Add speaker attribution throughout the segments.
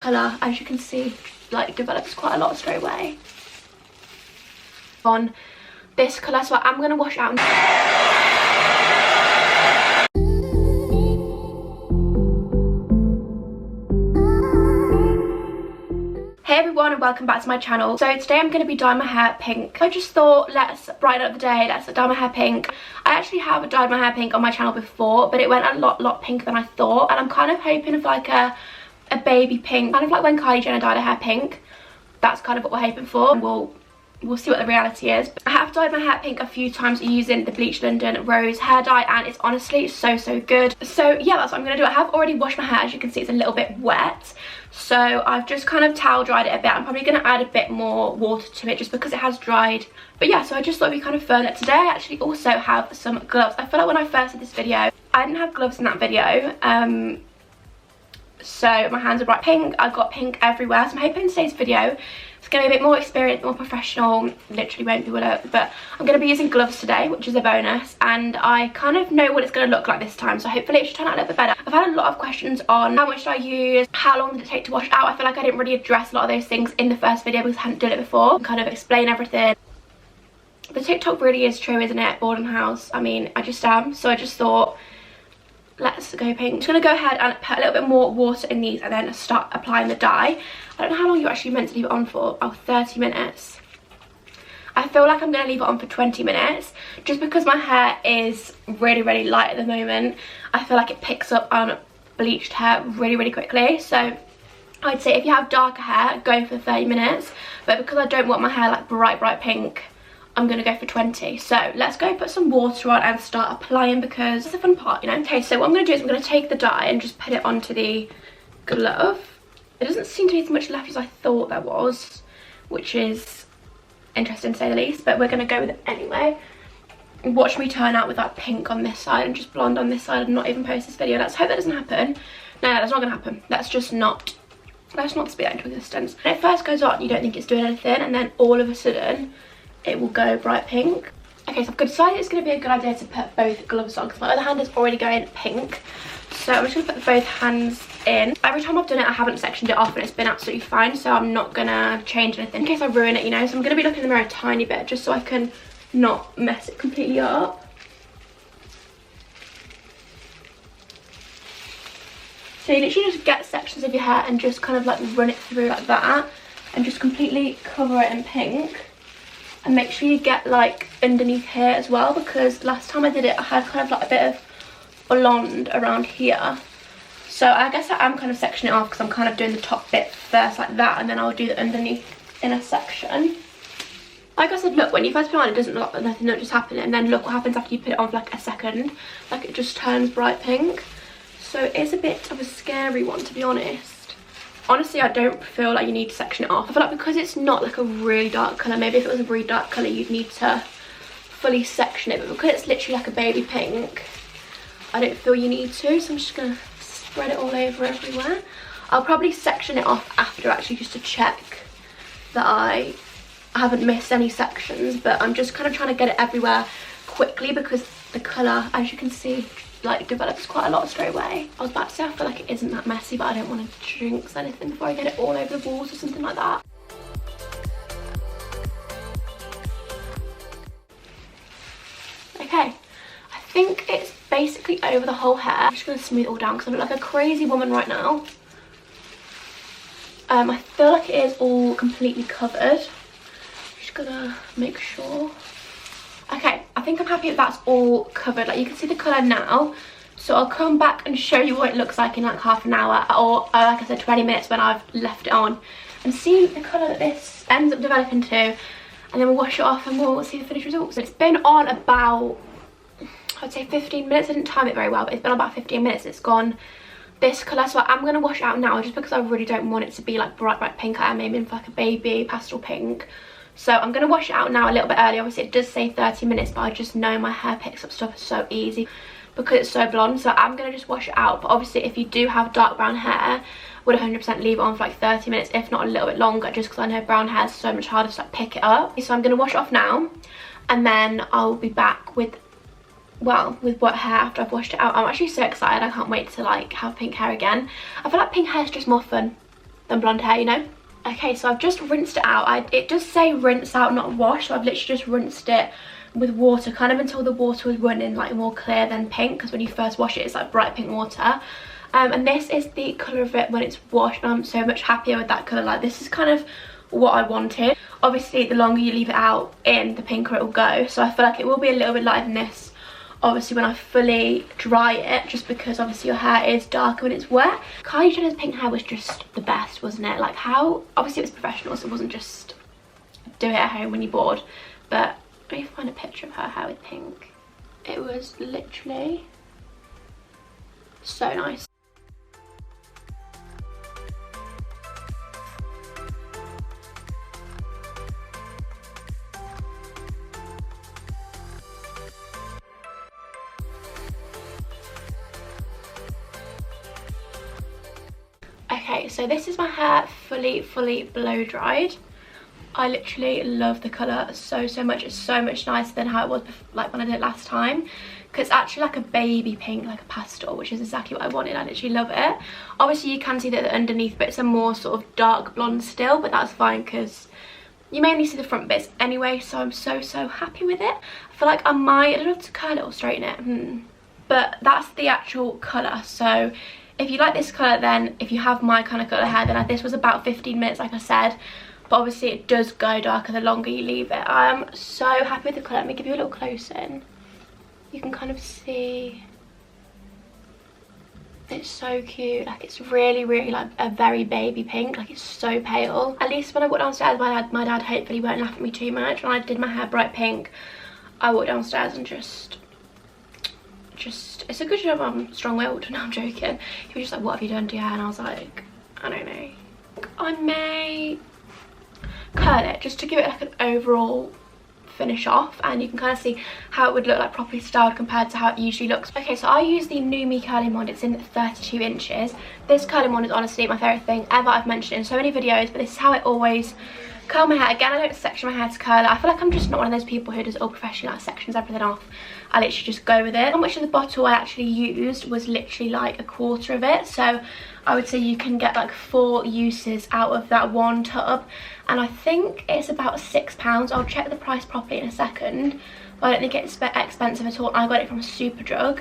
Speaker 1: colour, as you can see, like develops quite a lot straight away on this colour, so I'm going to wash it out. Hey everyone, and welcome back to my channel. So today I'm going to be dyeing my hair pink. I just thought, let's brighten up the day, let's dye my hair pink. I actually have dyed my hair pink on my channel before, but it went a lot pinker than I thought, and I'm kind of hoping of like a baby pink, kind of like when Kylie Jenner dyed her hair pink. That's kind of what we're hoping for, and we'll see what the reality is. I have dyed my hair pink a few times using the Bleach London rose hair dye, and it's honestly so good. So yeah, that's what I'm going to do. I have already washed my hair. As you can see, it's a little bit wet, so I've just kind of towel dried it a bit. I'm probably going to add a bit more water to it just because it has dried. But yeah, so I just thought it'd be kind of fun. Today I actually also have some gloves. I feel like when I first did this video, I didn't have gloves in that video, so my hands are bright pink. I've got pink everywhere, so I'm hoping today's video it's going to be a bit more experienced, more professional. Literally won't do it, but I'm going to be using gloves today, which is a bonus, and I kind of know what it's going to look like this time, so hopefully it should turn out a little bit better. I've had a lot of questions on how much did I use, how long did it take to wash it out. I feel like I didn't really address a lot of those things in the first video because I hadn't done it before, kind of explain everything. The TikTok really is true, isn't it? Boredom house. I mean, I just am, so I just thought, let's go pink. I'm just going to go ahead and put a little bit more water in these and then start applying the dye. I don't know how long you're actually meant to leave it on for. Oh, 30 minutes. I feel like I'm going to leave it on for 20 minutes just because my hair is really light at the moment. I feel like it picks up on bleached hair really quickly. So I'd say if you have darker hair, go for 30 minutes. But because I don't want my hair like bright pink, I'm going to go for 20. So let's go put some water on and start applying because it's a fun part, you know. Okay, so what I'm going to do is I'm going to take the dye and just put it onto the glove. It doesn't seem to be as much left as I thought there was, which is interesting to say the least, but we're going to go with it anyway. Watch me turn out with that pink on this side and just blonde on this side and not even post this video. Let's hope that doesn't happen. No, that's not going to happen. Let's not speak that into existence. When it first goes on, you don't think it's doing anything, and then all of a sudden it will go bright pink. Okay, so I've decided it's going to be a good idea to put both gloves on because my other hand is already going pink. So I'm just going to put both hands in. Every time I've done it, I haven't sectioned it off and it's been absolutely fine, so I'm not going to change anything in case I ruin it, you know. So I'm going to be looking in the mirror a tiny bit just so I can not mess it completely up. So you literally just get sections of your hair and just kind of like run it through like that and just completely cover it in pink. And make sure you get like underneath here as well, because last time I did it I had kind of like a bit of blonde around here. So I guess I am kind of sectioning it off because I'm kind of doing the top bit first like that, and then I'll do the underneath inner section. Like I said, look, when you first put it on, it doesn't look like nothing just happening, and then look what happens after you put it on for like a second. Like it just turns bright pink. So it is a bit of a scary one, to be honest. Honestly, I don't feel like you need to section it off. I feel like because it's not like a really dark colour, maybe if it was a really dark colour you'd need to fully section it, but because it's literally like a baby pink, I don't feel you need to, so I'm just going to spread it all over everywhere. I'll probably section it off after actually just to check that I haven't missed any sections, but I'm just kind of trying to get it everywhere quickly because the colour, as you can see, like develops quite a lot straight away. I was about to say I feel like it isn't that messy, but I don't want to jinx anything before I get it all over the walls or something like that. Okay, I think it's basically over the whole hair. I'm just going to smooth it all down because I look like a crazy woman right now. I feel like it is all completely covered. Just gonna make sure. Okay, I think I'm happy that that's all covered. Like you can see the colour now. So I'll come back and show you what it looks like in like half an hour or like I said 20 minutes when I've left it on, and see the colour that this ends up developing to, and then we'll wash it off and we'll see the finished results. So it's been on about, I'd say 15 minutes. I didn't time it very well, but it's been on about 15 minutes. It's gone this colour, so I'm going to wash it out now just because I really don't want it to be like bright pink. I am aiming for like a baby pastel pink. So I'm going to wash it out now a little bit early. Obviously it does say 30 minutes, but I just know my hair picks up stuff so easy because it's so blonde. So I'm going to just wash it out. But obviously if you do have dark brown hair, would 100% leave it on for like 30 minutes, if not a little bit longer, just because I know brown hair is so much harder to like pick it up. So I'm going to wash it off now, and then I'll be back with, well, with wet hair after I've washed it out. I'm actually so excited. I can't wait to like have pink hair again. I feel like pink hair is just more fun. than blonde hair, you know. Okay, so I've just rinsed it out. It does say rinse out, not wash, so I've literally just rinsed it with water, kind of until the water was running like more clear than pink, because when you first wash it, it's like bright pink water. And this is the colour of it when it's washed, and I'm so much happier with that colour. Like, this is kind of what I wanted. Obviously, the longer you leave it out in, the pinker it will go, so I feel like it will be a little bit lighter than this, obviously, when I fully dry it, just because obviously your hair is darker when it's wet. Kylie Jenner's pink hair was just the best, wasn't it? Like, how, obviously it was professional, so it wasn't just do it at home when you're bored, but let me find a picture of her hair with pink. It was literally so nice. Okay, so this is my hair fully blow dried. I literally love the colour so much. It's so much nicer than how it was like when I did it last time, because it's actually like a baby pink, like a pastel, which is exactly what I wanted. I literally love it. Obviously you can see that the underneath bits are more sort of dark blonde still, but that's fine because you mainly see the front bits anyway, so I'm so happy with it. I feel like I don't know if to curl it or straighten it, but that's the actual colour. So if you like this colour, then if you have my kind of colour hair, then this was about 15 minutes like I said, but obviously it does go darker the longer you leave it. I'm so happy with the colour. Let me give you a little close in. You can kind of see it's so cute. Like, it's really like a very baby pink. Like, it's so pale. At least when I walk downstairs, my dad hopefully won't laugh at me too much. When I did my hair bright pink, I walked downstairs and just it's a good job I'm strong-willed. No, I'm joking. He was just like, what have you done to your hair? And I was like, I don't know. I may curl it just to give it like an overall finish off, and you can kind of see how it would look like properly styled compared to how it usually looks. Okay, so I use the Numi curling wand. It's in 32 inches. This curling wand is honestly my favourite thing ever. I've mentioned it in so many videos, but this is how I always curl my hair. Again, I don't section my hair to curl it. I feel like I'm just not one of those people who does it all professionally, like sections everything off. I literally just go with it. How much of the bottle I actually used was literally like a quarter of it, so I would say you can get like 4 uses out of that one tub, and I think it's about £6. I'll check the price properly in a second, but I don't think it's expensive at all. I got it from Superdrug.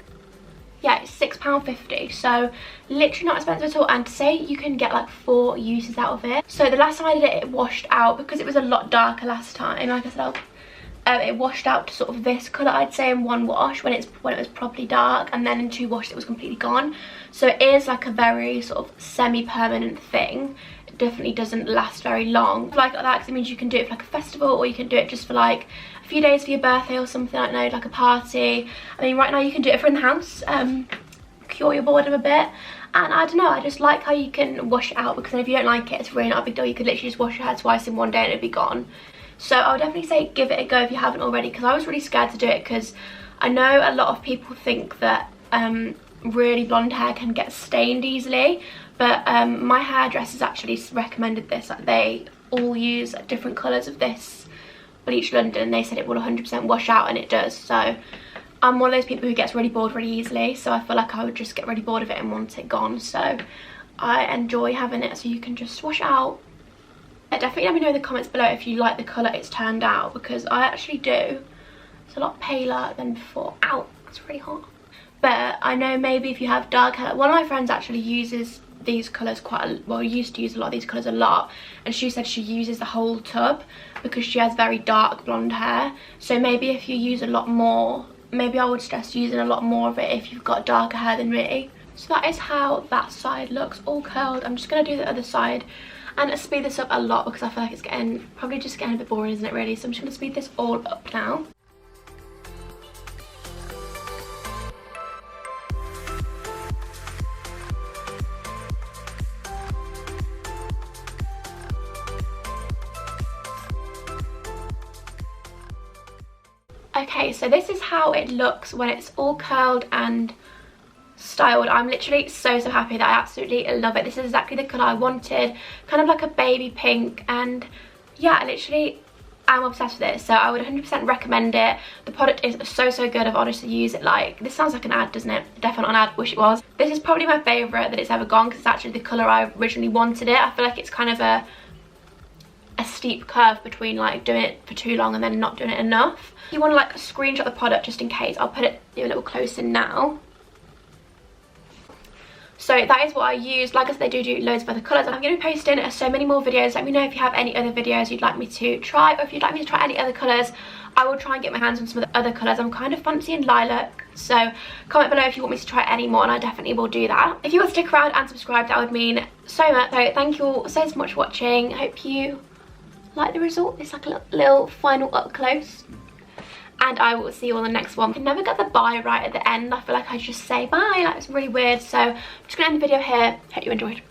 Speaker 1: Yeah, it's £6.50, so literally not expensive at all, and to say you can get like 4 uses out of it. So the last time I did it, it washed out because it was a lot darker last time. Like I said, it washed out to sort of this colour, I'd say, in one wash when it was properly dark, and then in 2 washes it was completely gone. So it is like a very sort of semi-permanent thing. It definitely doesn't last very long. Like that, because it means you can do it for like a festival, or you can do it just for like a few days for your birthday or something, I don't know, like a party. I mean, right now you can do it for in the house, cure your boredom a bit. And I don't know, I just like how you can wash it out, because then if you don't like it, it's really not a big deal. You could literally just wash your hair twice in one day and it'd be gone. So I would definitely say give it a go if you haven't already, because I was really scared to do it, because I know a lot of people think that really blonde hair can get stained easily, but my hairdressers actually recommended this. Like, they all use different colours of this Bleach London, and they said it will 100% wash out, and it does. So I'm one of those people who gets really bored really easily, so I feel like I would just get really bored of it and want it gone. So I enjoy having it, so you can just wash it out. Definitely let me know in the comments below if you like the colour it's turned out, because I actually do. It's a lot paler than before. Ow, it's really hot. But I know maybe if you have dark hair, one of my friends actually uses these colours used to use a lot of these colours a lot, and she said she uses the whole tub because she has very dark blonde hair. So maybe if you use a lot more, maybe I would suggest using a lot more of it if you've got darker hair than me. So that is how that side looks, all curled. I'm just going to do the other side and speed this up a lot, because I feel like it's probably just getting a bit boring, isn't it, really? So I'm just going to speed this all up now. Okay, so this is how it looks when it's all curled and styled. I'm literally so happy that I absolutely love it. This is exactly the colour I wanted, kind of like a baby pink, and yeah, I literally I'm obsessed with it, so I would 100% recommend it. The product is so good. I've honestly used it like, this sounds like an ad, doesn't it? Definitely not an ad, wish it was. This is probably my favourite that it's ever gone, because it's actually the colour I originally wanted it. I feel like it's kind of a steep curve between like doing it for too long and then not doing it enough. If you want to like screenshot the product just in case, I'll put it a little closer now. So that is what I use. Like I said, they do loads of other colours. I'm going to be posting so many more videos. Let me know if you have any other videos you'd like me to try, or if you'd like me to try any other colours. I will try and get my hands on some of the other colours. I'm kind of fancying lilac, so comment below if you want me to try any more, and I definitely will do that. If you want to stick around and subscribe, that would mean so much. So thank you all so much for watching. Hope you like the result. It's like a little final up close. And I will see you on the next one. I can never get the bye right at the end. I feel like I just say bye, like it's really weird. So I'm just gonna end the video here. Hope you enjoyed.